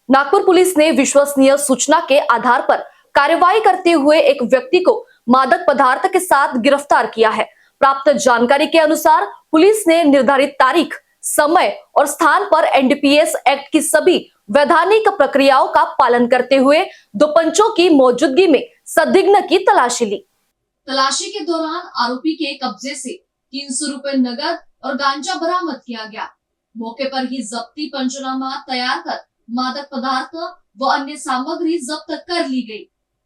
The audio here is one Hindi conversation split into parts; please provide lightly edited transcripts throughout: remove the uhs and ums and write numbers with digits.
नागपुर पुलिस ने विश्वसनीय सूचना के आधार पर कार्रवाई करते हुए एक व्यक्ति को मादक पदार्थ के साथ गिरफ्तार किया है। प्राप्त जानकारी के अनुसार पुलिस ने निर्धारित तारीख, समय और स्थान पर एनडीपीएस एक्ट की सभी वैधानिक प्रक्रियाओं का पालन करते हुए दो पंचों की मौजूदगी में संदिग्ध की तलाशी ली। तलाशी के दौरान आरोपी के कब्जे से 300 रुपए नगद और गांजा बरामद किया गया। मौके पर ही जब्ती पंचनामा तैयार कर मादक पदार्थ व अन्य सामग्री जब्त कर ली गई।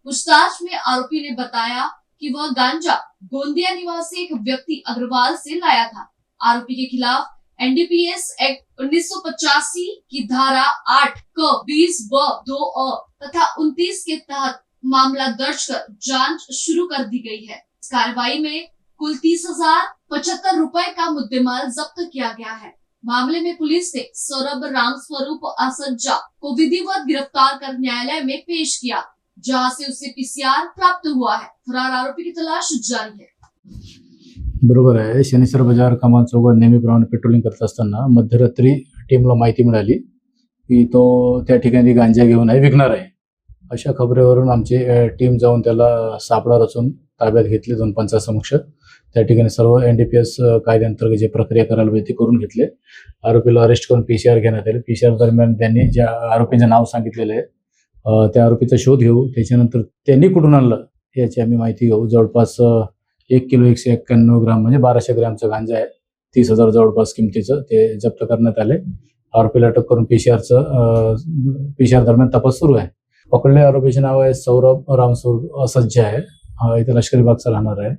पूछताछ में आरोपी ने बताया कि वह गांजा गोंदिया निवासी एक व्यक्ति अग्रवाल से लाया था। आरोपी के खिलाफ एनडीपीएस एक्ट 1985 की धारा 8 क 20 ब 2 अ तथा 29 के तहत मामला दर्ज कर जांच शुरू कर दी गई है। इस कार्रवाई में कुल 30,075 रुपए का मुद्देमाल जब्त किया गया है। मामले में पुलिस ने सौरभ रामस्वरूप असज्जा को विधिवत गिरफ्तार कर न्यायालय में पेश किया, जहां से उसे पीसीआर प्राप्त हुआ है। फरार आरोपी की तलाश जारी है। बरोबर आहे। शनिश्चर बाजार कमान चौकात नेहमीप्रमाणे पेट्रोलिंग करत असताना मध्यरात्री टीमला माहिती मिळाली की तो त्या ठिकाणी गांजा घेऊन विकणार आहे। अशा खबरेवरून आमची टीम जाऊन त्याला सापळा रचून ताब्यात घेतले। दोन पंचासमक्ष त्या ठिकाणी सर्व एनडीपीएस कायद्याअंतर्गत जे प्रक्रिया करायला पाहिजे ते करून घेतले। आरोपीला अरेस्ट करून पीसीआर घेण्यात आले। पीसीआर दरम्यान त्यांनी ज्या आरोपीचे नाव सांगितलेले आहे त्या आरोपीचा शोध घेऊ। त्याच्यानंतर त्यांनी कुठून आणलं याची आम्ही माहिती घेऊ। जवळपास 1 किलो 191 ग्राम म्हणजे 1200 ग्रॅमचा गांजा आहे। 30,000 जवळपास किमतीचं ते जप्त करण्यात आले। आरोपीला अटक करून पीसीआर दरम्यान तपास सुरू आहे। पकडलेल्या आरोपीचे नाव आहे सौरभ रामस्वरूप असज्जा आहे। इथे लष्करी बागचा राहणार आहे।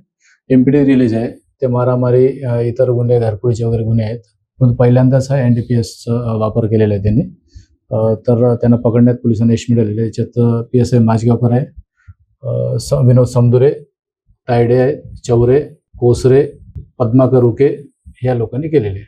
एमपीडी रिलीज आहे। ते मारामारी इतर गुन्हे घरफोडीचे वगैरे गुन्हे आहेत। पण पहिल्यांदाच हा एनडीपीएसचा वापर केलेला आहे त्यांनी। तर त्यांना पकडण्यात पोलिसांना यश मिळालेलं आहे। याच्यात पीएसआय माझगावकर आहे, विनोद समदुरे, तायडे आहे, चौरे, कोसरे, पद्माकर उके या लोकांनी केलेले आहे।